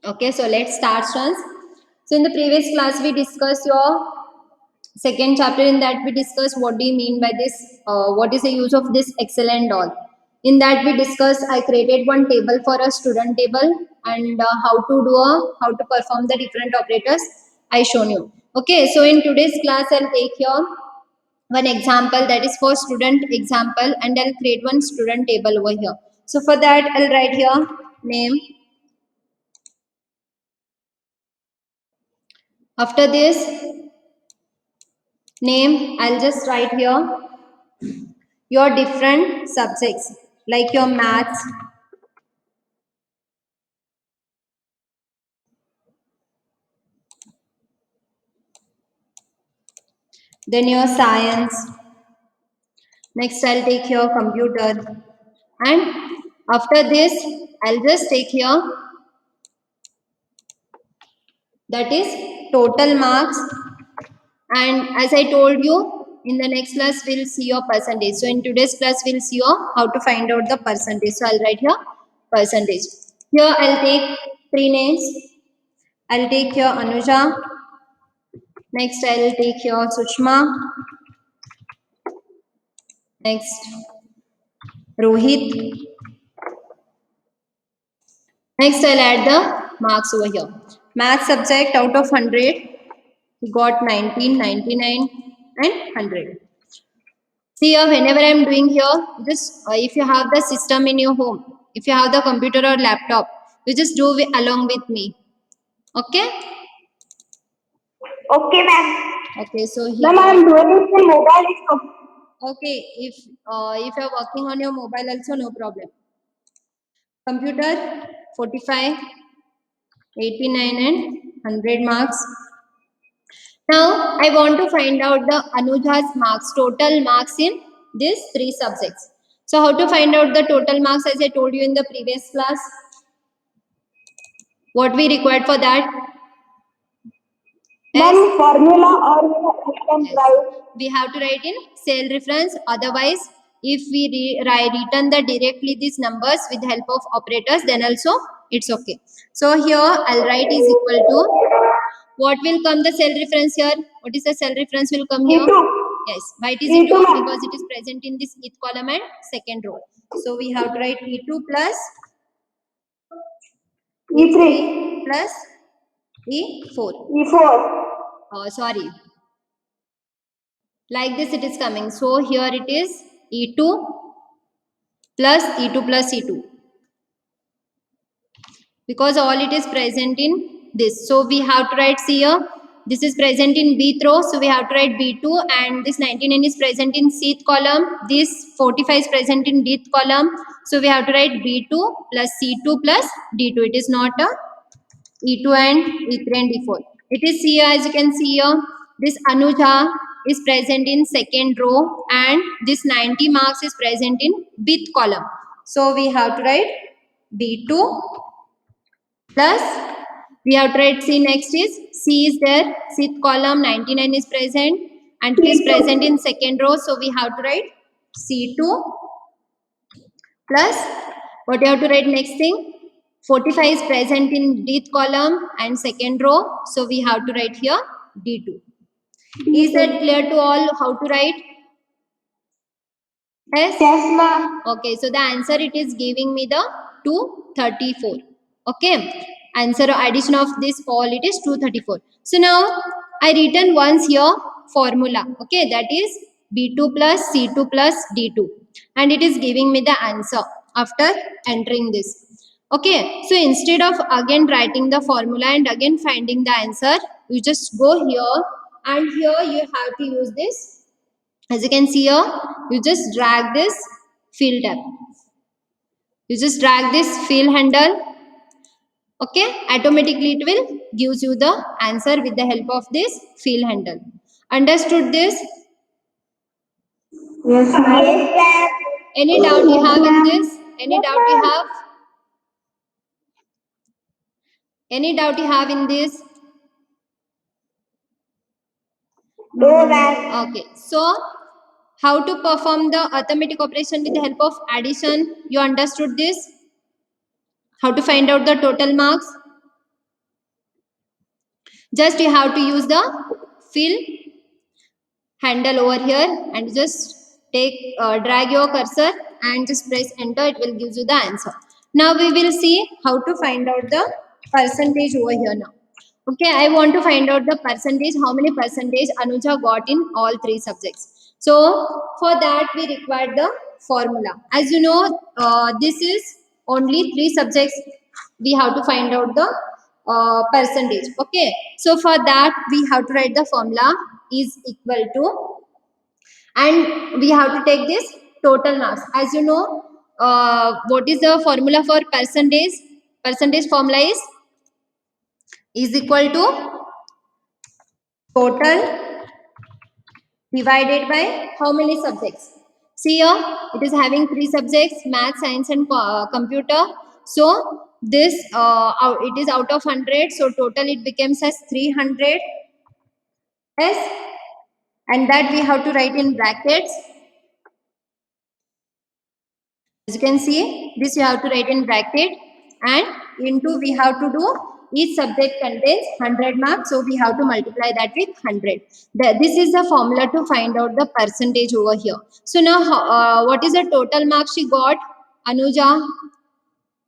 Okay, so let's start, students. So in the previous class, we discussed your second chapter. In that, we discussed what do you mean by this, what is the use of this Excel and all. In that, we discussed, I created one table for a student table and how to perform the different operators I shown you. Okay, so in today's class, I'll take here one example that is for student example and I'll create one student table over here. So for that, I'll write here name. After this name, I'll just write here your different subjects like your maths, then your science. Next, I'll take here computer. And after this, I'll just take here that is total marks. And as I told you, in the next class, we'll see your percentage. So in today's class, we'll see your how to find out the percentage. So I'll write here percentage. Here I'll take three names. I'll take here Anuja. Next, I'll take here Sushma. Next, Rohit. Next, I'll add the marks over here. Math subject out of 100, he got 19, 99 and 100. See here, whenever I'm doing here, just if you have the system in your home, if you have the computer or laptop, you just do along with me. Okay? Okay, ma'am. Okay, so he Ma'am, got, I'm doing it in mobile. okay, if you're working on your mobile also, no problem. Computer 45, 89 and 100 marks. Now I want to find out the Anuja's marks, total marks in these three subjects. So how to find out the total marks, as I told you in the previous class? What we required for that? Ma'am, Yes. formula or we can Yes. write. We have to write in cell reference. Otherwise, if we return the directly these numbers with help of operators, then also it's okay. So here I'll write is equal to, what will come the cell reference here? What is the cell reference will come here? E2. Yes. Why it is E2, E2? ma'am. Because it is present in this eth column and second row. So we have to write E2 plus E3. E3 plus E4. E4. Sorry. Like this it is coming. So here it is E2 plus E2 plus E2. Because all it is present in this. So we have to write, see here, this is present in Bth row, so we have to write B2, and this 99 is present in Cth column, this 45 is present in Dth column, so we have to write B2 plus C2 plus D2. It is not a E2 and E3 and E4. It is here, as you can see here, this Anuja is present in second row and this 90 marks is present in Bth column. So we have to write B2 plus we have to write C. Next is C is there, Cth column 99 is present and it is present in second row, so we have to write C2 plus what you have to write next thing, 45 is present in Dth column and second row, so we have to write here D2. Is that clear to all how to write? Yes? Yes, ma'am. Okay, so the answer it is giving me the 234. Okay, answer addition of this all it is 234. So now I written once here formula. Okay, that is B2 plus C2 plus D2 and it is giving me the answer after entering this. Okay, so instead of again writing the formula and again finding the answer, you just go here and here you have to use this. As you can see here, you just drag this fill tab. You just drag this fill handle. Okay, automatically it will gives you the answer with the help of this fill handle. Understood this? Yes, ma'am. Yes, ma'am. Any doubt you have in this? Any doubt you have? Any doubt you have in this? No, ma'am. Okay, so how to perform the arithmetic operation with the help of addition? You understood this? How to find out the total marks? Just you have to use the fill handle over here and just drag your cursor and just press enter. It will give you the answer. Now we will see how to find out the percentage over here now. Okay, I want to find out the percentage, how many percentage Anuja got in all three subjects. So for that we require the formula. As you know, this is only three subjects. We have to find out the percentage. Okay, so for that we have to write the formula is equal to, and we have to take this total marks. As you know, what is the formula for percentage? Percentage formula is equal to total divided by how many subjects. See here, it is having three subjects: math, science, and computer. So this it is out of 100. So total it becomes as 300. Yes, and that we have to write in brackets. As you can see, this you have to write in bracket, and into we have to do each subject contains 100 marks, so we have to multiply that with 100. This is the formula to find out the percentage over here. So now what is the total marks she got, Anuja,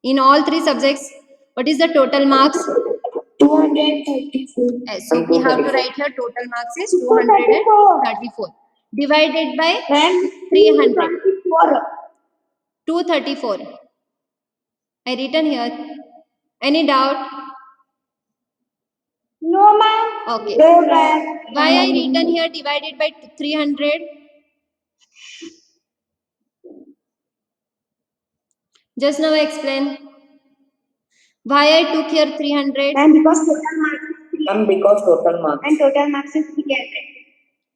in all three subjects? What is the total marks? 234. Yes, so we have to write here total marks is 234 divided by And 300. 224. 234. I written here. Any doubt? No, ma'am. Okay. No, ma'am. Why I written here divided by 300? Just now I explain. Why I took here 300? Ma'am, because total marks is 300. Ma'am, because total marks. And total marks is 300.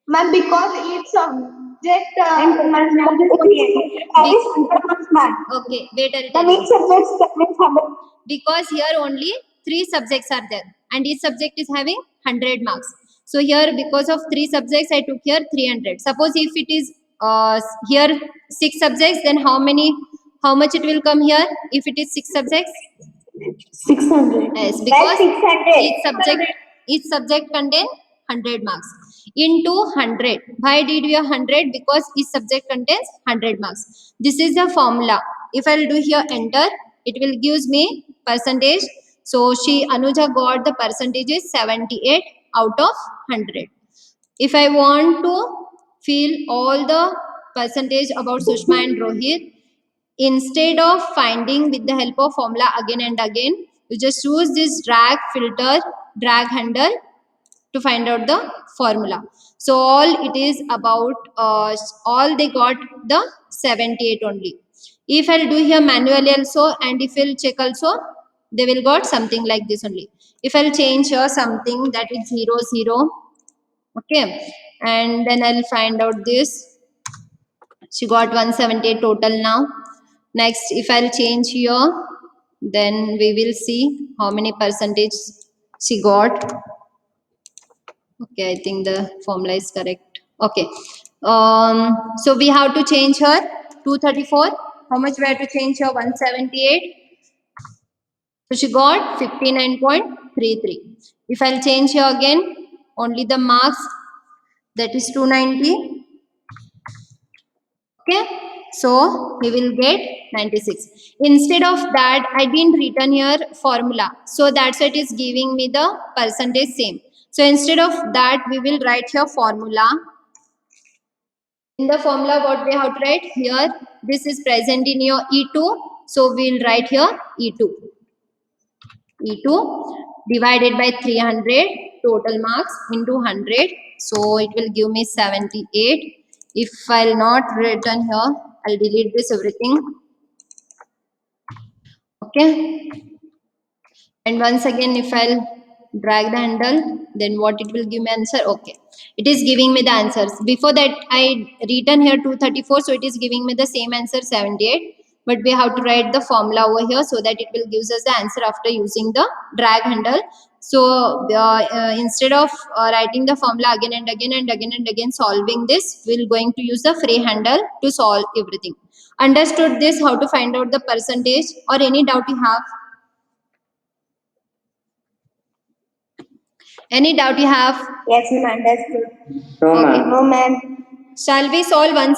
Ma'am, because each subject and total marks is 300. That is 100 marks, ma'am. Okay, wait, I'll The tell next you. subject means 100. Because here only three subjects are there and each subject is having 100 marks. So here because of three subjects I took here 300. Suppose if it is here six subjects, then how much it will come here if it is six subjects? 600. Yes, That's because 600. each subject contain 100 marks into 100. Why did we have 100? Because each subject contains 100 marks. This is the formula. If I'll do here enter, it will gives me percentage. So Anuja got the percentage is 78 out of 100. If I want to fill all the percentage about Sushma and Rohit, instead of finding with the help of formula again and again, you just use this drag handle to find out the formula. So all it is about, all they got the 78 only. If I'll do here manually also, and if I'll check also, they will got something like this only. If I'll change here something that is 0 0, okay, and then I'll find out this. She got 178 total now. Next, if I'll change here, then we will see how many percentage she got. Okay, I think the formula is correct. Okay. So we have to change her 234. How much we have to change her? 178. So she got 59.33. If I'll change here again, only the marks, that is 290. Okay, so we will get 96. Instead of that, I didn't written here formula, so that's why it is giving me the percentage same. So instead of that, we will write here formula. In the formula, what we have to write here, this is present in your E2, so we'll write here E2 divided by 300 total marks into 100, so it will give me 78. If I'll not written here, I'll delete this everything. Okay, and once again if I'll drag the handle, then what it will give me answer. Okay, it is giving me the answers. Before that I written here 234, so it is giving me the same answer 78, but we have to write the formula over here so that it will gives us the answer after using the drag handle. So instead of writing the formula again and again and again and again solving this, we're going to use the free handle to solve everything. Understood this, how to find out the percentage, or any doubt you have? Any doubt you have? Yes, ma'am. Understood. No, Okay. ma'am. No, ma'am. Shall we solve one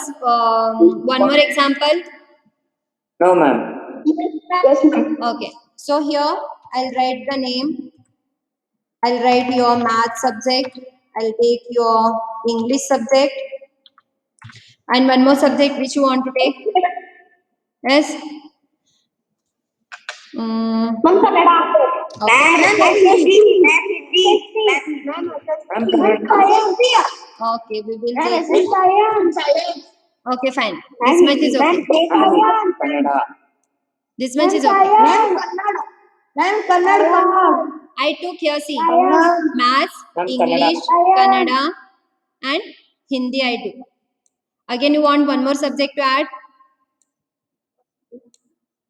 more example? No, ma'am. Yes, ma'am. Okay. So here I'll write the name. I'll write your math subject. I'll take your English subject. And one more subject which you want to take? Yes. Ma'am, Kannada. Okay. Ma'am, Hindi. Ma'am, Okay, we will Ma'am, take. science. Okay, fine. This much is okay. Kannada. This much is okay. Ma'am, Kannada. I took here, see, Science. maths, Ma'am, English, Kannada, and Hindi I do. Again, you want one more subject to add?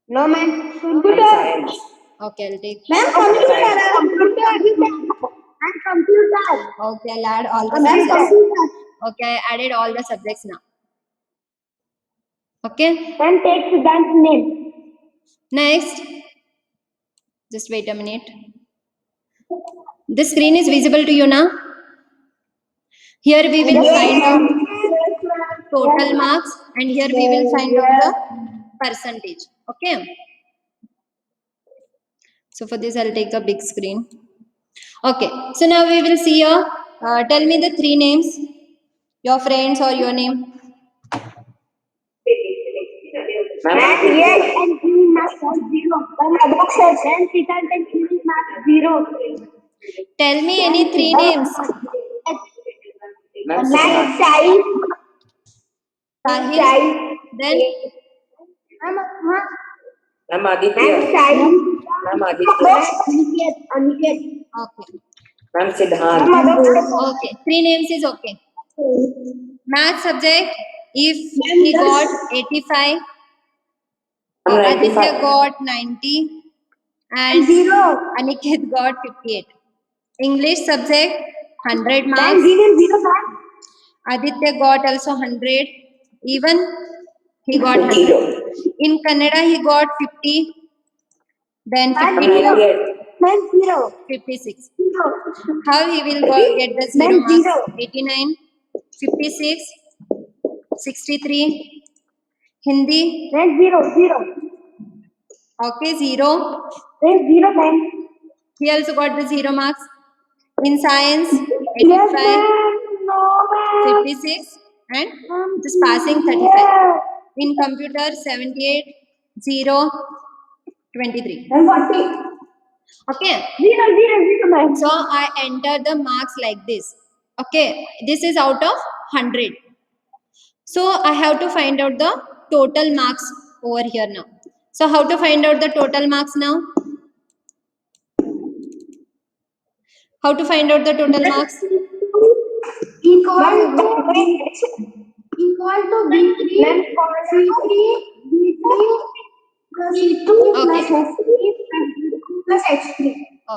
No, ma'am. Ma'am, Computer. science. Okay, I'll take. Ma'am, computer. And computer. Okay, I'll add all the Ma'am, subjects. computer. Okay, I added all the subjects now. Okay, Ma'am, take Siddhant's name. next. Just wait a minute. This screen is visible to you now? Here we will find out total marks and here we will find out the percentage. Okay. So for this I'll take a big screen. Okay. So now we will see here. Tell me the three names. Your friends or your name. Ma'am, Yes, and he must have zero. Then Siddhant and he must zero. Tell me any three names. Ma'am, Ma'am, Siddhant. Sai. Sahil. Then Ma'am, Aditya. Ma'am, Sai. Ma'am, Aditya. Aniket. okay. Ma'am, Siddhant. Okay. Three names is okay. Math subject. If he got 85, Ma'am, Aditya 95. got 90, and Zero. Aniket got 58. English subject 100 Ma'am, marks. zero, ma'am. Aditya got also 100. Even he got 100. Zero. In Kannada he got 50. Then Ma'am, 52, 98. Ma'am, zero. 56. Zero. How he will get the zero Ma'am, marks? zero. 89, 56, 63. Hindi, Ma'am, zero. okay, 0. Ma'am, zero, ma'am. He also got the 0 marks. In science, Yes, 85, ma'am. No, ma'am. 56, and just passing 35. Yeah. In computer, 78, 0, 23. Ma'am, 40. Okay, Zero, ma'am. so I enter the marks like this. Okay, this is out of 100. So I have to find out the total marks over here now. So how to find out the total marks now? How to find out the total marks? Equal to B3 C3 B3 plus C2 plus H3 plus H3.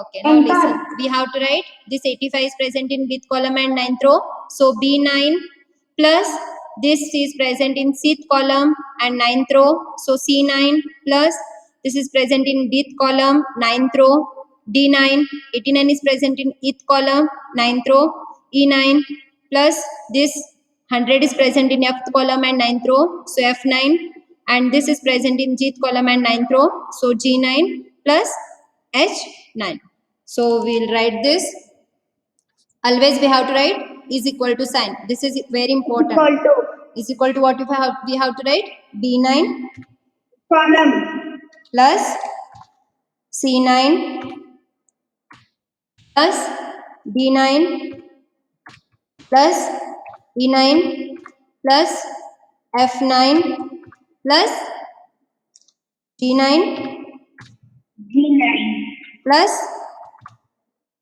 Okay, now listen. We have to write this 85 is present in bth column and ninth row. So B9 plus this is present in sixth column and ninth row. So C9 plus this is present in bth column, ninth row. D9, 89 is present in eth column, ninth row. E9 plus this 100 is present in fth column and ninth row. So F9 and this is present in gth column and ninth row. So G9 plus H9. So we'll write this. Always we have to write is equal to sign. This is very important. Equal to Is equal to what we have to write? B9 column plus C9 plus D9 plus E9 plus F9 plus G9 G9 plus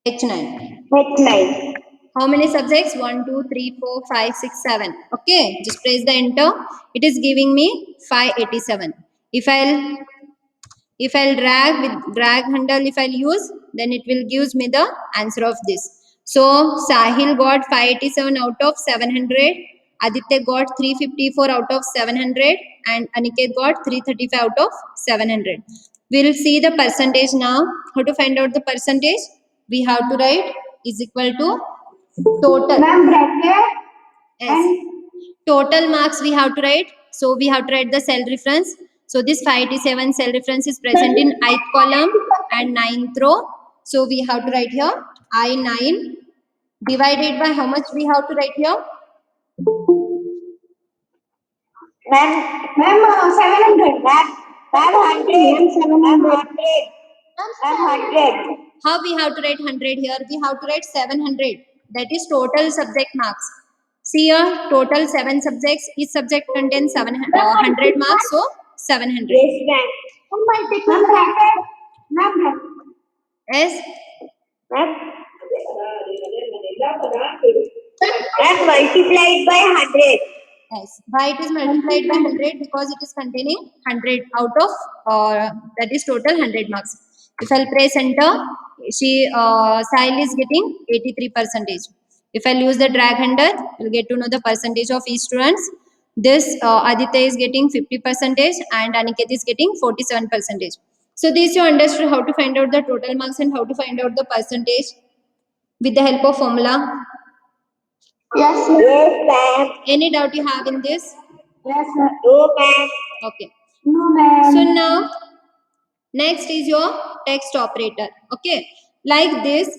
H9. H9. How many subjects? 1, 2, 3, 4, 5, 6, 7. Okay, just press the enter. It is giving me 587. If I'll drag handle, if I'll use, then it will gives me the answer of this. So Sahil got 587 out of 700. Aditya got 354 out of 700 and Aniket got 335 out of 700. We'll see the percentage now. How to find out the percentage? We have to write is equal to total. Ma'am, bracket Yes. Total marks we have to write. So we have to write the cell reference. So this 587 cell reference is present in ith column and ninth row. So we have to write here I9 divided by how much we have to write here? Ma'am, 700. Ma'am, 100. 700. Ma'am, 100. How we have to write 100 here? We have to write 700. That is total subject marks. See here, total 7 subjects. Each subject contains 100 marks, so 700. Yes, ma'am. Ma'am, bracket. Ma'am, Yes. Ma'am, multiplied by 100. Yes. Why it is multiplied by 100? Because it is containing 100 out of that is total 100 marks. If I'll press enter, Sahil is getting 83%. If I'll use the drag handle, you'll get to know the percentage of each students. This Aditya is getting 50% and Aniket is getting 47%. So this you understood how to find out the total marks and how to find out the percentage with the help of formula. Yes, ma'am. Any doubt you have in this? Yes, ma'am. No, ma'am. Okay. No, ma'am. So now next is your text operator. Okay. Like this.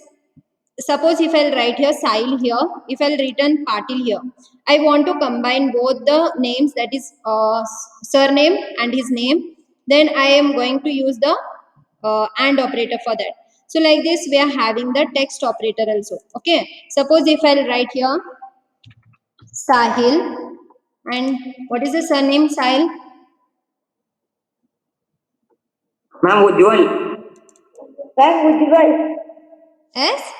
Suppose if I'll write here Sahil here, if I'll return Patil here, I want to combine both the names, that is surname and his name. Then I am going to use the AND operator for that. So like this, we are having the text operator also. Okay. Suppose if I'll write here Sahil, and what is the surname Sahil? Ma'am, Ujjwal. Ma'am, Ujjwal. S?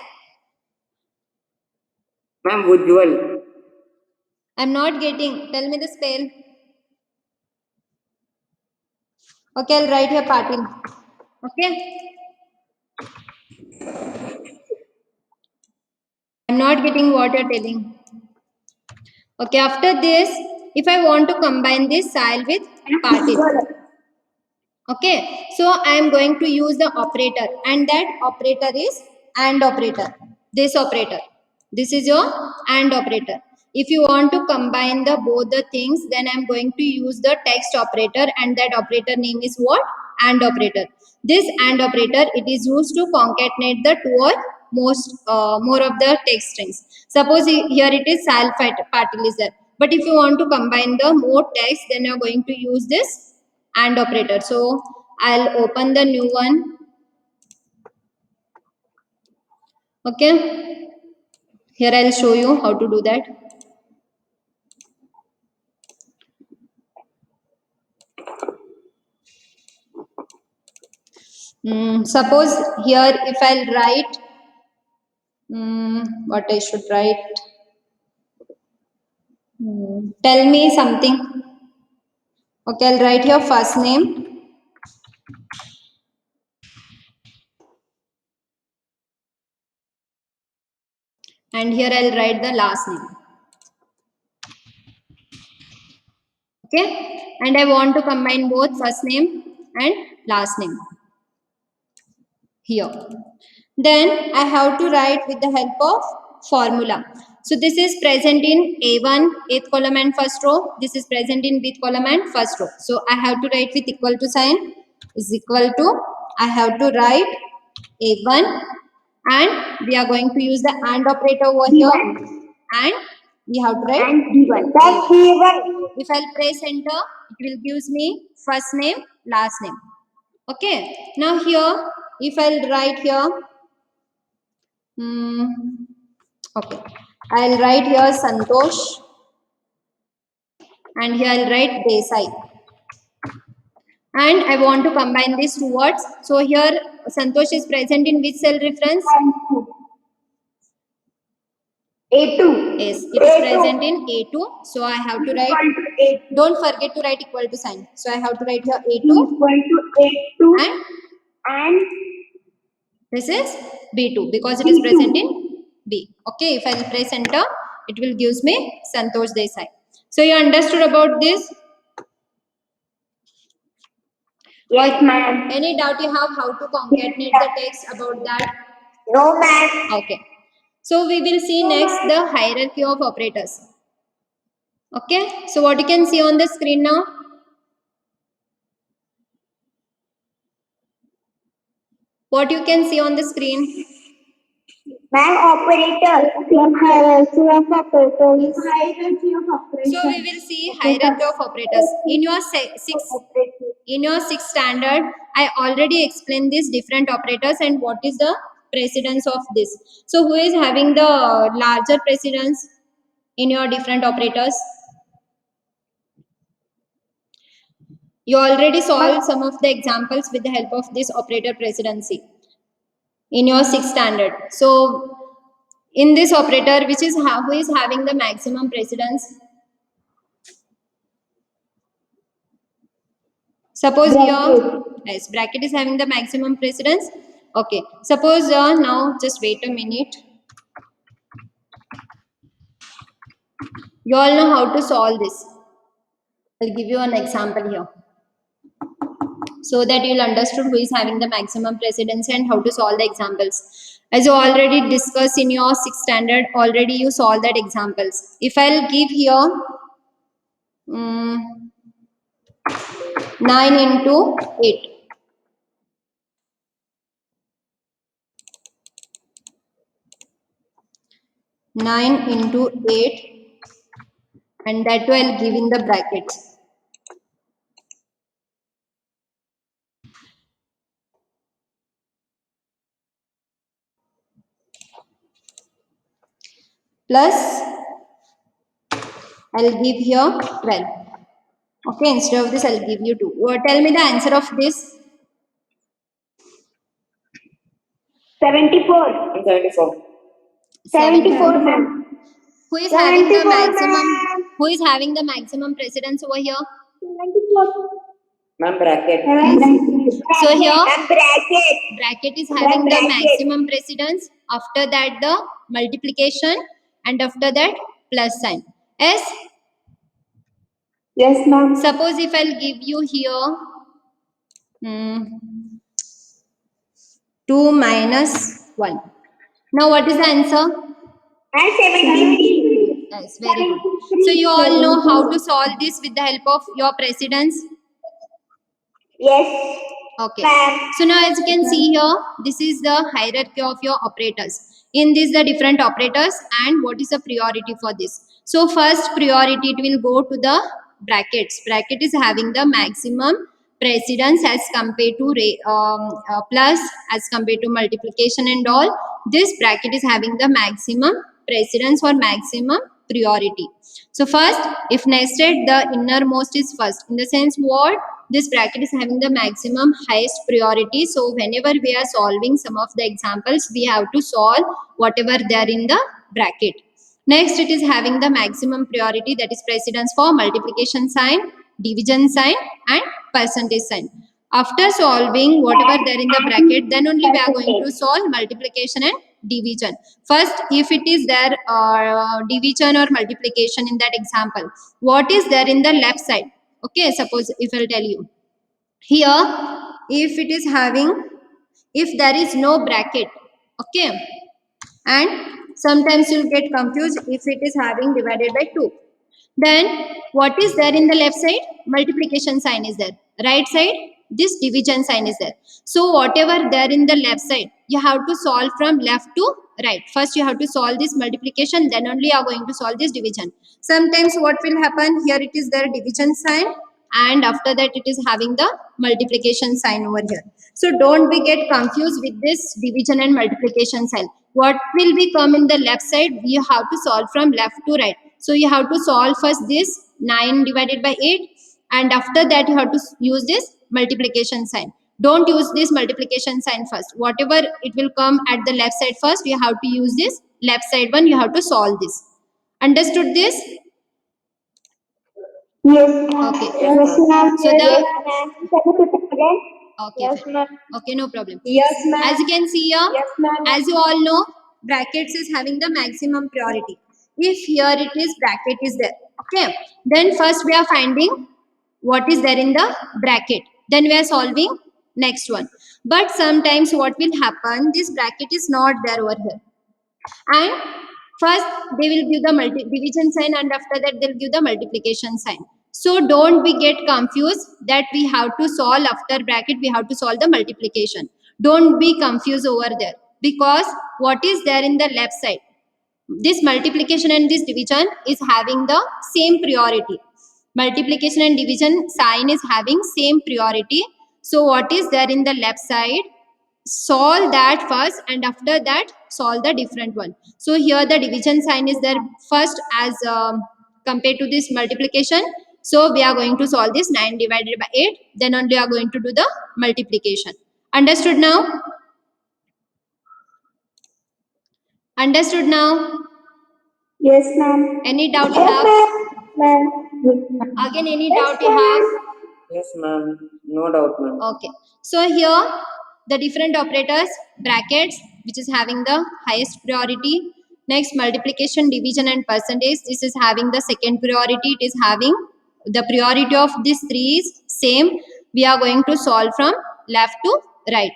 Ma'am, Ujjwal. I'm not getting. Tell me the spell. Okay, I'll write here Patil. Okay. I'm not getting what you're telling. Okay, after this, if I want to combine this Sahil with Patil. Okay, so I am going to use the operator, and that operator is AND operator. This operator. This is your AND operator. If you want to combine the both the things, then I am going to use the text operator, and that operator name is what? AND operator. This AND operator, it is used to concatenate the two or more of the text strings. Suppose here it is Sahil Patil is there. But if you want to combine the more text, then you are going to use this AND operator. So I'll open the new one. Okay. Here I'll show you how to do that. Suppose here if I'll write what I should write. Tell me something. Okay, I'll write here first name. And here I'll write the last name. Okay, and I want to combine both first name and last name here. Then I have to write with the help of formula. So this is present in A1, 8th column and first row. This is present in Bth column and first row. So I have to write with equal to sign is equal to, I have to write A1, and we are going to use the AND operator over here, and we have to write B1. That's B1. If I'll press enter, it will gives me first name, last name. Okay. Now here, if I'll write here, okay, I'll write here Santosh, and here I'll write Desai. And I want to combine these two words. So here, Santosh is present in which cell reference? A2. Yes, it is present in A2. So I have to write, don't forget to write equal to sign. So I have to write here A2. Equal to A2. And this is B2 because it is present in B. Okay, if I press enter, it will gives me Santosh Desai. So you understood about this? Yes, ma'am. Any doubt you have how to concatenate the text about that? No, ma'am. Okay. So we will see next the hierarchy of operators. Okay, so what you can see on the screen now? What you can see on the screen? Ma'am, operator. Hierarchy of operators. Hierarchy of operators. So we will see hierarchy of operators. In your sixth standard, I already explained these different operators and what is the precedence of this. So who is having the larger precedence in your different operators? You already solved some of the examples with the help of this operator precedency in your sixth standard. So in this operator, which is who is having the maximum precedence? Suppose here, yes, bracket is having the maximum precedence. Okay, suppose now just wait a minute. You all know how to solve this. I'll give you an example here so that you'll understand who is having the maximum precedence and how to solve the examples. As you already discussed in your sixth standard, already you solved that examples. If I'll give here 9 into 8. Nine into 8, and that too I'll give in the brackets. Plus I'll give here 12. Okay, instead of this I'll give you 2. Tell me the answer of this. 74. 74. 74, ma'am. Who is having the 74, maximum? ma'am. Who is having the maximum precedence over here? 74. Ma'am, bracket. So here Ma'am, bracket. bracket is having the Bracket. maximum precedence. After that the multiplication, and after that plus sign. Yes. Yes, ma'am. Suppose if I'll give you here 2 minus 1. Now what is the answer? And 73. Yes, very good. So you all know how to solve this with the help of your precedence. Yes. Okay. Ma'am. So now as you can see here, this is the hierarchy of your operators. In this the different operators and what is the priority for this. So first priority it will go to the brackets. Bracket is having the maximum precedence as compared to plus, as compared to multiplication and all. This bracket is having the maximum precedence or maximum priority. So first, if nested, the innermost is first. In the sense what? This bracket is having the maximum highest priority. So whenever we are solving some of the examples, we have to solve whatever they are in the bracket. Next, it is having the maximum priority, that is precedence for multiplication sign, division sign and percentage sign. After solving whatever there in the bracket, then only we are going to solve multiplication and division. First, if it is there division or multiplication in that example, what is there in the left side? Okay, suppose if I'll tell you here, if it is having, if there is no bracket, okay, and sometimes you'll get confused if it is having divided by 2. Then what is there in the left side? Multiplication sign is there. Right side, this division sign is there. So whatever there in the left side, you have to solve from left to right. First you have to solve this multiplication, then only you are going to solve this division. Sometimes what will happen, here it is their division sign and after that it is having the multiplication sign over here. So don't be get confused with this division and multiplication sign. What will be come in the left side, you have to solve from left to right. So you have to solve first this 9 divided by 8 and after that you have to use this multiplication sign. Don't use this multiplication sign first. Whatever it will come at the left side first, you have to use this left side one, you have to solve this. Understood this? Yes, ma'am. Okay. Yes, ma'am. So the Yes, ma'am. Can you repeat again? okay, Yes, fine. ma'am. Okay, no problem. Yes, ma'am. As you can see here, Yes, ma'am. as you all know, brackets is having the maximum priority. If here it is bracket is there, okay, then first we are finding what is there in the bracket, then we are solving next one. But sometimes what will happen, this bracket is not there over here. And first they will give the division sign, and after that they'll give the multiplication sign. So don't be get confused that we have to solve after bracket, we have to solve the multiplication. Don't be confused over there, because what is there in the left side, this multiplication and this division is having the same priority. Multiplication and division sign is having same priority. So what is there in the left side, solve that first, and after that solve the different one. So here the division sign is there first as compared to this multiplication. So we are going to solve this 9 divided by 8, then only we are going to do the multiplication. Understood now? Understood now? Yes, ma'am. Any doubt you Yes, have? ma'am. Ma'am. Again, any Yes, doubt you have? Yes, ma'am. No doubt, ma'am. Okay. So here the different operators, brackets, which is having the highest priority. Next, multiplication, division and percentage. This is having the second priority. It is having the priority of these three is same. We are going to solve from left to right.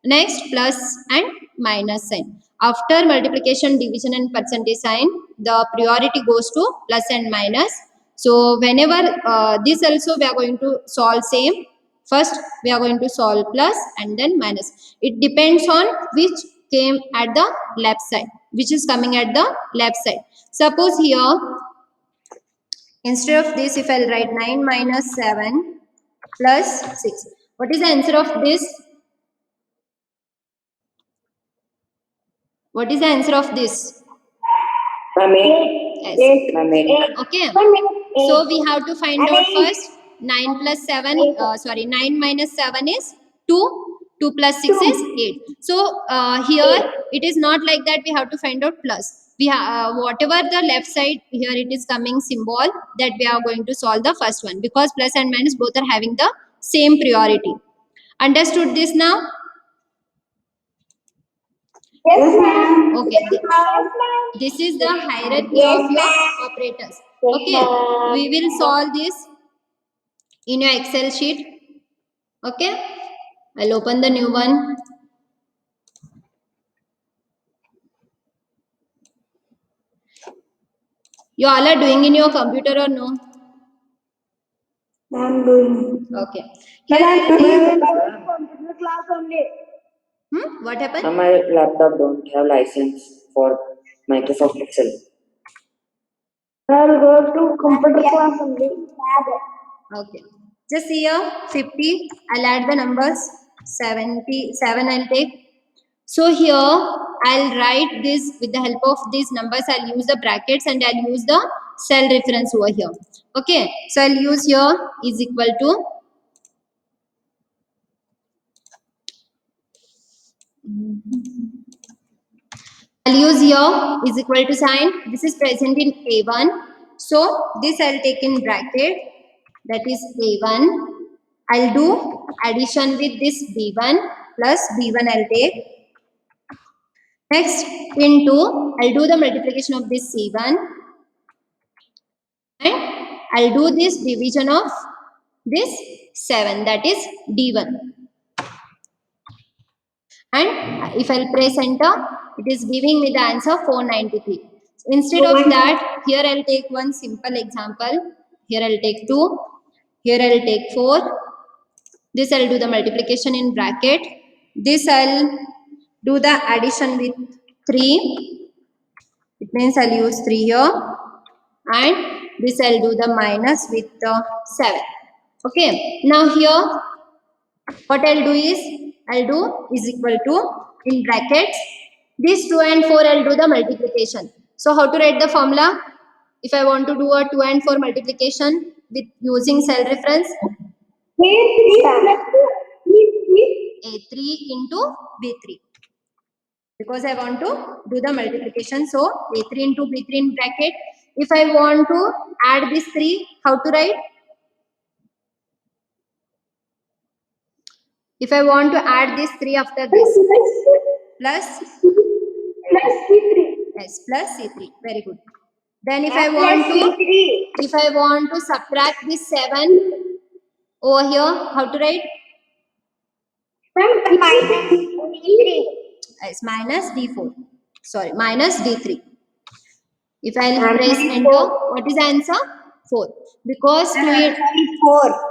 Next, plus and minus sign. After multiplication, division and percentage sign, the priority goes to plus and minus. So whenever this also we are going to solve same. First we are going to solve plus and then minus. It depends on which came at the left side, which is coming at the left side. Suppose here, instead of this, if I'll write 9 minus 7 plus 6. What is the answer of this? What is the answer of this? Ma'am, 8. Yes. Ma'am, 8. Okay. So we have to find out first 9 plus 7, 9 minus 7 is 2, 2 plus 6 is 8. So here it is not like that we have to find out plus. We whatever the left side here it is coming symbol, that we are going to solve the first one, because plus and minus both are having the same priority. Understood this now? Yes, ma'am. Okay. Yes, ma'am. This is the hierarchy of your operators. Okay. We will solve this in your Excel sheet. Okay. I'll open the new one. You all are doing in your computer or no? I'm doing. Okay. But Here I'm I'll doing take, computer class only. what happened? Ma'am, my laptop don't have license for Microsoft Excel. I'll go to computer class only. Okay. Just here 50. I'll add the numbers. 77 I'll take. So here I'll write this with the help of these numbers. I'll use the brackets and I'll use the cell reference over here. Okay. So I'll use here is equal to I'll use here is equal to sign. This is present in A1. So this I'll take in bracket. That is A1. I'll do addition with this B1 plus B1 I'll take. Next into I'll do the multiplication of this C1. And I'll do this division of this 7, that is D1. And if I'll press enter, it is giving me the answer 493. Instead of that, here I'll take one simple example. Here I'll take 2. Here I'll take 4. This I'll do the multiplication in bracket. This I'll do the addition with 3. It means I'll use 3 here. And this I'll do the minus with 7. Okay. Now here, what I'll do is equal to in brackets. These 2 and 4 I'll do the multiplication. So how to write the formula? If I want to do a 2 and 4 multiplication with using cell reference, A3 into B3. Because I want to do the multiplication. So A3 into B3 in bracket. If I want to add this 3, how to write? If I want to add this 3 after this, plus C3. yes, plus C3. Very good. Then if I want to subtract this 7 over here, how to write? Minus D3. Yes, minus D4. sorry, minus D3. If I'll And press enter, what is the answer? 4. Because 2 in, 4.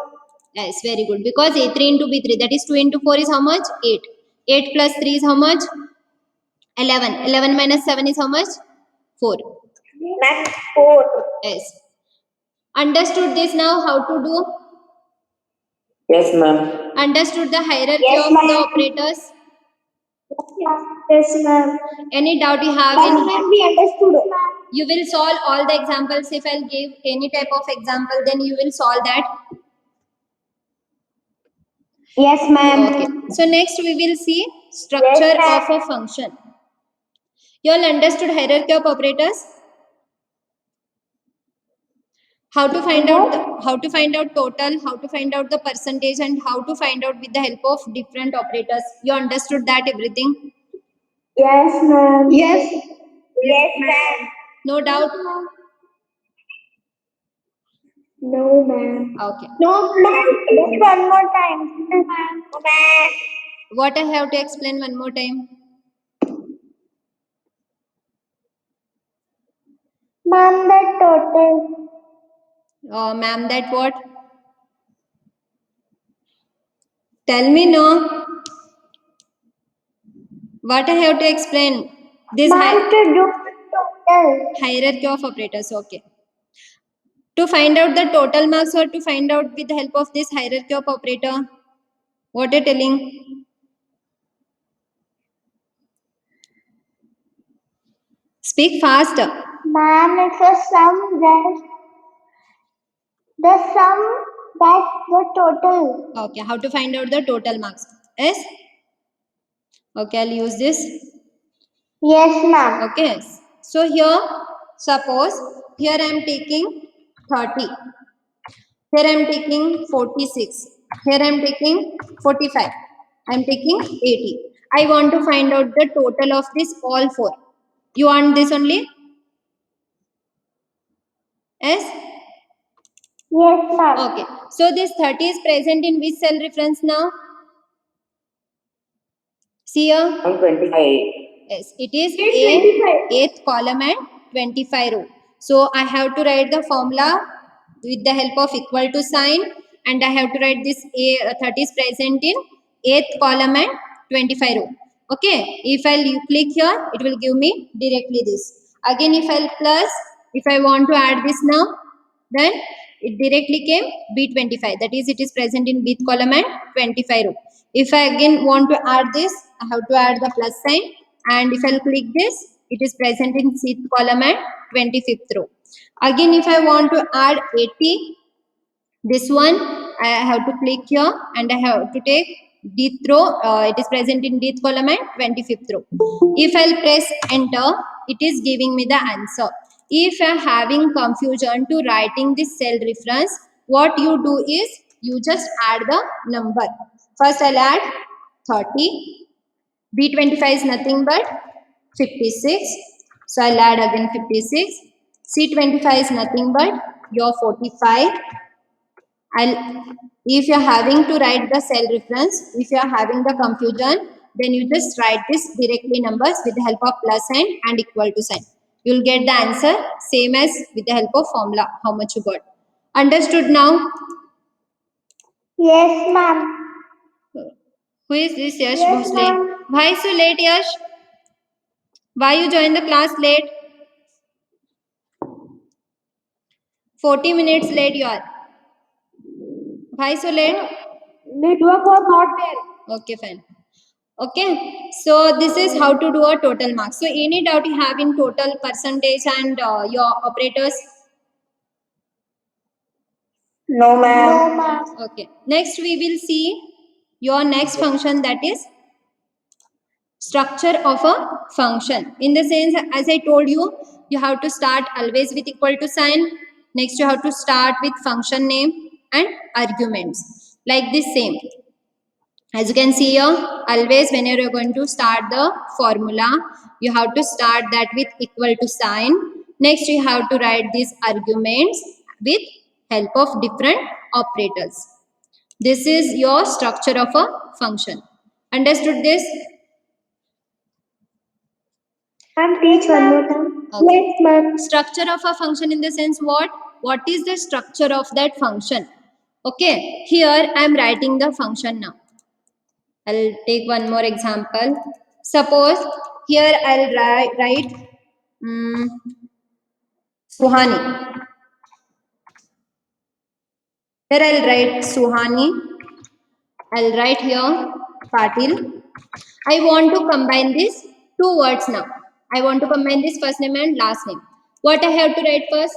yes, very good. Because A3 into B3, that is 2 into 4 is how much? 8. 8 plus 3 is how much? 11. 11 minus 7 is how much? 4. Ma'am, 4. Yes. Understood this now, how to do? Yes, ma'am. Understood the hierarchy Yes, of the ma'am. operators? Yes, ma'am. Any doubt you have Yes, in? ma'am, we understood. You will solve all the examples. If I'll give any type of example, then you will solve that. Yes, ma'am. Okay. So next we will see structure Yes, of a function. You all understood hierarchy of operators? How to find out total, how to find out the percentage, and how to find out with the help of different operators. You understood that everything? Yes, ma'am. Yes. Yes, ma'am. No doubt? No, ma'am. Okay. No, ma'am. Just one more time. Ma'am. What I have to explain one more time? Ma'am, the total. Ma'am, that what? Tell me no. What I have to explain? This Ma'am, to do total. hierarchy of operators. Okay. To find out the total marks or to find out with the help of this hierarchy of operator? What are you telling? Speak fast. Ma'am, it's a sum that the sum that the total. Okay. How to find out the total marks? Yes? Okay, I'll use this. Yes, ma'am. Okay. So here, suppose here I am taking 30. Here I am taking 46. Here I am taking 45. I am taking 80. I want to find out the total of this all four. You want this only? Yes? Yes, ma'am. Okay. So this 30 is present in which cell reference now? See here? On 25. Yes, it is It's 25. eighth column and 25 row. So I have to write the formula with the help of equal to sign, and I have to write this 30 is present in eighth column and 25 row. Okay, if I'll click here, it will give me directly this. Again, if I'll plus, if I want to add this now, then it directly came B25. That is, it is present in bth column and 25 row. If I again want to add this, I have to add the plus sign, and if I'll click this, it is present in sixth column and 25th row. Again, if I want to add 80, this one I have to click here and I have to take dth row. It is present in dth column and 25th row. If I'll press enter, it is giving me the answer. If I'm having confusion to writing this cell reference, what you do is you just add the number. First I'll add 30. B25 is nothing but 56. So I'll add again 56. C25 is nothing but your 45. If you're having to write the cell reference, if you're having the confusion, then you just write this directly numbers with the help of plus sign and equal to sign. You'll get the answer same as with the help of formula, how much you got. Understood now? Yes, ma'am. Who is this Yash Yes, Bhosle? ma'am. Why so late, Yash? Why you join the class late? 40 minutes late you are. Why so late? Network was not there. Okay, fine. Okay, so this is how to do a total marks. So any doubt you have in total percentage and your operators? No, ma'am. No, ma'am. Okay, next we will see your next function, that is structure of a function. In the sense, as I told you, you have to start always with equal to sign. Next you have to start with function name and arguments. Like this same. As you can see here, always when you are going to start the formula, you have to start that with equal to sign. Next, you have to write these arguments with help of different operators. This is your structure of a function. Understood this? Ma'am, teach one more time. Okay. Yes, ma'am. Structure of a function in the sense what? What is the structure of that function? Okay, here I am writing the function now. I'll take one more example. Suppose here I'll write Suhani. Here I'll write Suhani. I'll write here Patil. I want to combine these two words now. I want to combine this first name and last name. What I have to write first?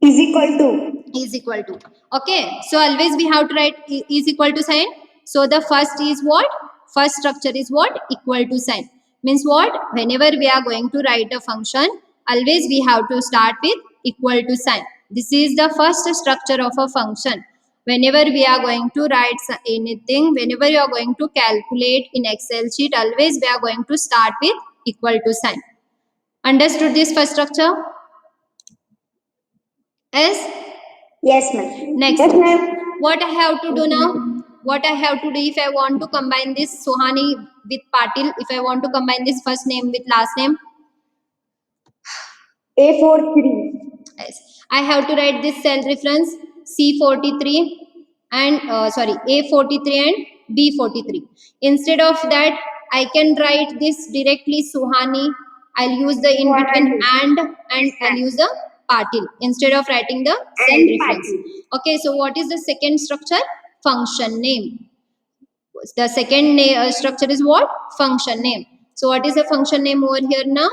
Is equal to. Is equal to. Okay, so always we have to write is equal to sign. So the first is what? First structure is what? Equal to sign. Means what? Whenever we are going to write a function, always we have to start with equal to sign. This is the first structure of a function. Whenever we are going to write anything, whenever you are going to calculate in Excel sheet, always we are going to start with equal to sign. Understood this first structure? Yes? Yes, ma'am. Next, Yes, ma'am. what I have to do now? What I have to do if I want to combine this Sohani with Patil, if I want to combine this first name with last name, A43. yes, I have to write this cell reference C43 and A43 and B43. Instead of that, I can write this directly Suhani. I'll use the in between and I'll use the Patil instead of writing the cell And reference. Patil. Okay, so what is the second structure? Function name. The second structure is what? Function name. So what is the function name over here now?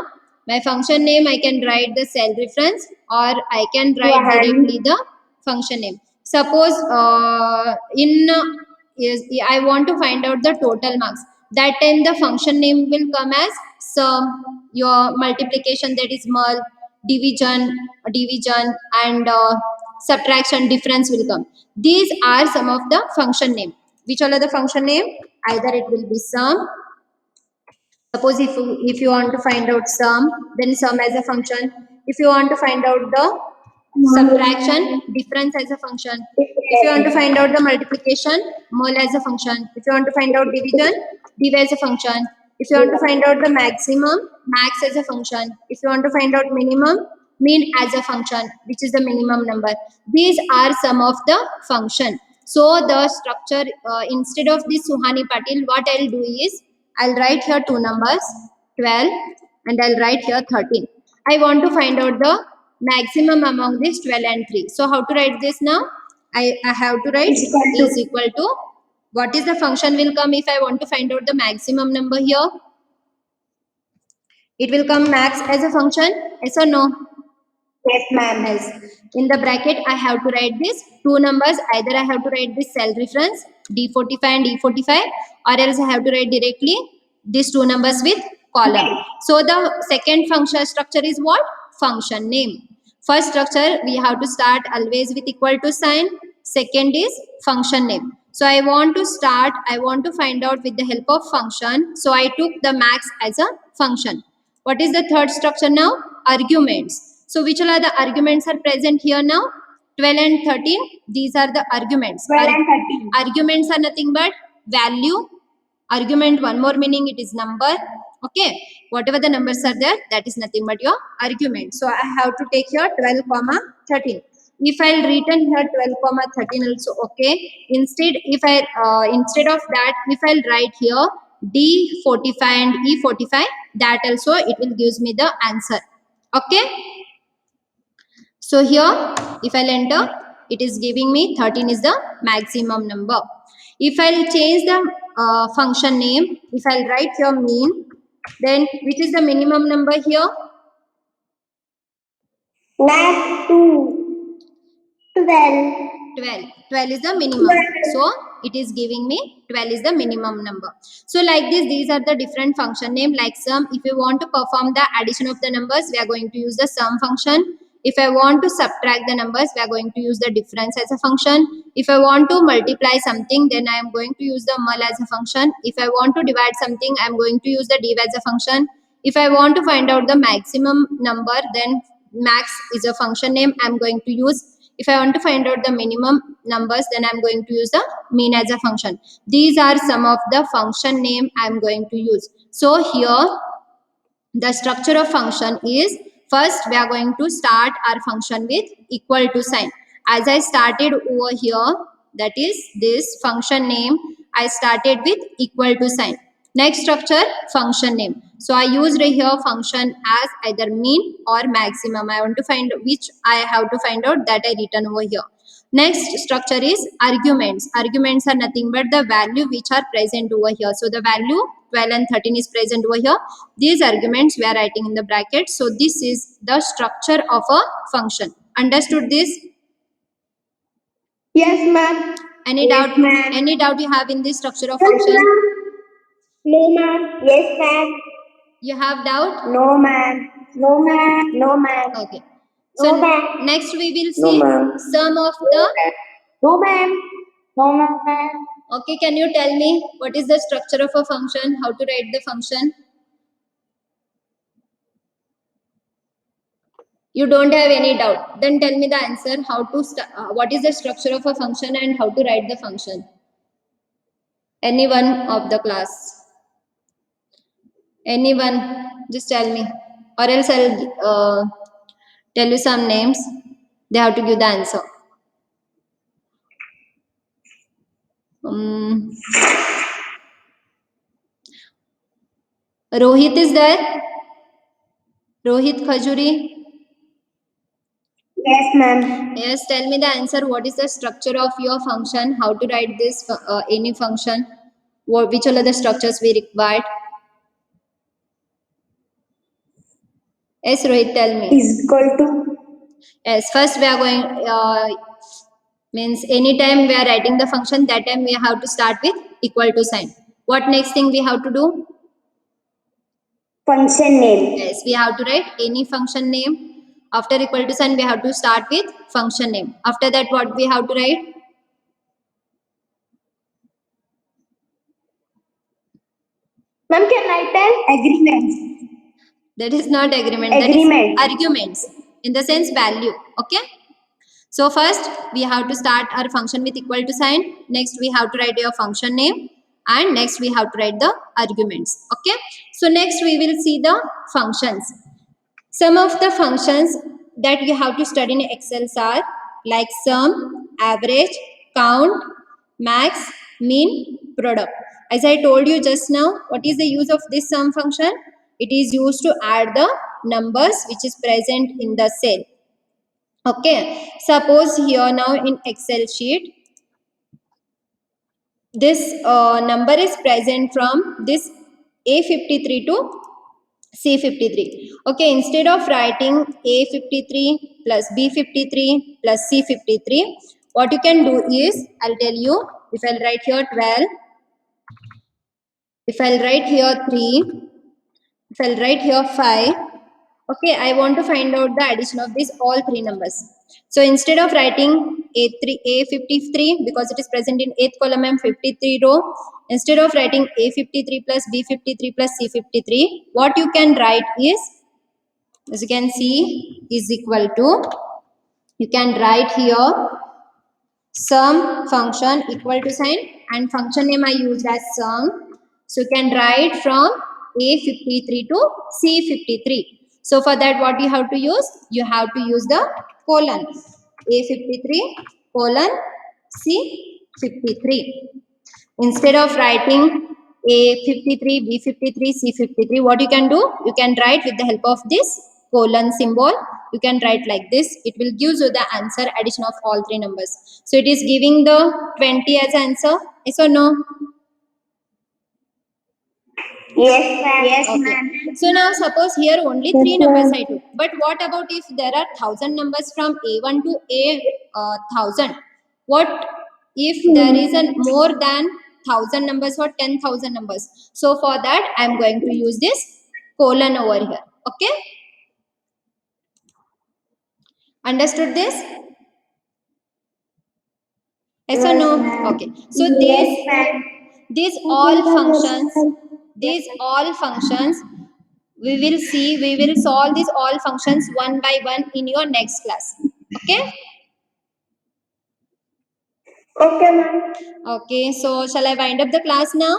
My function name, I can write the cell reference or I can write directly the function name. Suppose I want to find out the total marks. That time the function name will come as sum, your multiplication, that is mul, division and subtraction, difference will come. These are some of the function name. Which all are the function name? Either it will be sum. Suppose if you want to find out sum, then sum as a function. If you want to find out the subtraction, difference as a function. If you want to find out the multiplication, mul as a function. If you want to find out division, div as a function. If you want to find out the maximum, max as a function. If you want to find out minimum, mean as a function, which is the minimum number. These are some of the function. So the structure, instead of this Suhani Patil, what I'll do is, I'll write here two numbers, 12 and I'll write here 13. I want to find out the maximum among this 12 and 3. So how to write this now? I have to write is equal to, what is the function will come if I want to find out the maximum number here? It will come max as a function, yes or no? Yes, ma'am. Else. In the bracket, I have to write this two numbers. Either I have to write this cell reference D45 and E45, or else I have to write directly these two numbers with column. So the second function structure is what? Function name. First structure, we have to start always with equal to sign. Second is function name. So I want to find out with the help of function. So I took the max as a function. What is the third structure now? Arguments. So which all are the arguments are present here now? 12 and 13. These are the arguments. 12 and 13. Arguments are nothing but value. Argument, one more meaning, it is number. Okay. Whatever the numbers are there, that is nothing but your argument. So I have to take here 12 comma 13. If I'll written here 12 comma 13 also okay. Instead of that, if I'll write here D45 and E45, that also it will gives me the answer. Okay. So here, if I'll enter, it is giving me 13 is the maximum number. If I'll change the function name, if I'll write here mean, then which is the minimum number here? Max 2. 12. 12. 12 is the minimum. So it is giving me 12 is the minimum number. So like this, these are the different function name. Like sum, if you want to perform the addition of the numbers, we are going to use the sum function. If I want to subtract the numbers, we are going to use the difference as a function. If I want to multiply something, then I am going to use the mul as a function. If I want to divide something, I am going to use the div as a function. If I want to find out the maximum number, then max is a function name I am going to use. If I want to find out the minimum numbers, then I'm going to use the mean as a function. These are some of the function name I'm going to use. So here the structure of function is, first we are going to start our function with equal to sign. As I started over here, that is this function name, I started with equal to sign. Next structure, function name. So I used here function as either mean or maximum. I want to find which I have to find out, that I written over here. Next structure is arguments. Arguments are nothing but the value which are present over here. So the value 12 and 13 is present over here. These arguments we are writing in the bracket. So this is the structure of a function. Understood this? Yes, ma'am. Any Yes, doubt? ma'am. Any doubt you have in this structure of Yes, function? ma'am. No, ma'am. Yes, ma'am. You have doubt? No, ma'am. No, ma'am. No, ma'am. Okay. So No, ma'am. next we will No, see ma'am. sum of the. No, ma'am. No, ma'am. Okay, can you tell me what is the structure of a function? How to write the function? You don't have any doubt. Then tell me the answer. How to what is the structure of a function and how to write the function? Anyone of the class? Anyone? Just tell me, or else I'll tell you some names. They have to give the answer. Rohit is there? Rohit Khajuri? Yes, ma'am. Yes, tell me the answer. What is the structure of your function? How to write this any function? Which all are the structures we required? Yes, Rohit, tell me. Is equal to. Yes, first we are going, means anytime we are writing the function, that time we have to start with equal to sign. What next thing we have to do? Function name. Yes, we have to write any function name. After equal to sign, we have to start with function name. After that, what we have to write? Ma'am, can I tell? Agreements. That is not agreement. Agreement. That is arguments. In the sense value. Okay. So first we have to start our function with equal to sign. Next we have to write your function name, and next we have to write the arguments. Okay. So next we will see the functions. Some of the functions that you have to study in Excel are like sum, average, count, max, mean, product. As I told you just now, what is the use of this sum function? It is used to add the numbers which is present in the cell. Okay, suppose here now in Excel sheet, this number is present from this A53 to C53. Okay, instead of writing A53 plus B53 plus C53, what you can do is, I'll tell you, if I'll write here 12, if I'll write here 3, if I'll write here 5, okay, I want to find out the addition of these all three numbers. So instead of writing A53, because it is present in 8th column and 53 row, instead of writing A53 plus B53 plus C53, what you can write is, as you can see, is equal to, you can write here sum function equal to sign, and function name I used as sum. So you can write from A53 to C53. So for that, what you have to use? You have to use the colon. A53 colon C53. Instead of writing A53, B53, C53, what you can do? You can write with the help of this colon symbol. You can write like this. It will give you the answer, addition of all three numbers. So it is giving the 20 as answer. Yes or no? Yes, ma'am. Yes, Okay. ma'am. So now suppose here only Yes, three numbers ma'am. I took. But what about if there are 1000 numbers from A1 to A1000? What if there is a more than 1000 numbers or 10,000 numbers? So for that I am going to use this colon over here. Okay. Understood this? Yes or no? Okay. So Yes, ma'am. these all functions we will solve these all functions one by one in your next class. Okay. Okay, ma'am. Okay, so shall I wind up the class now?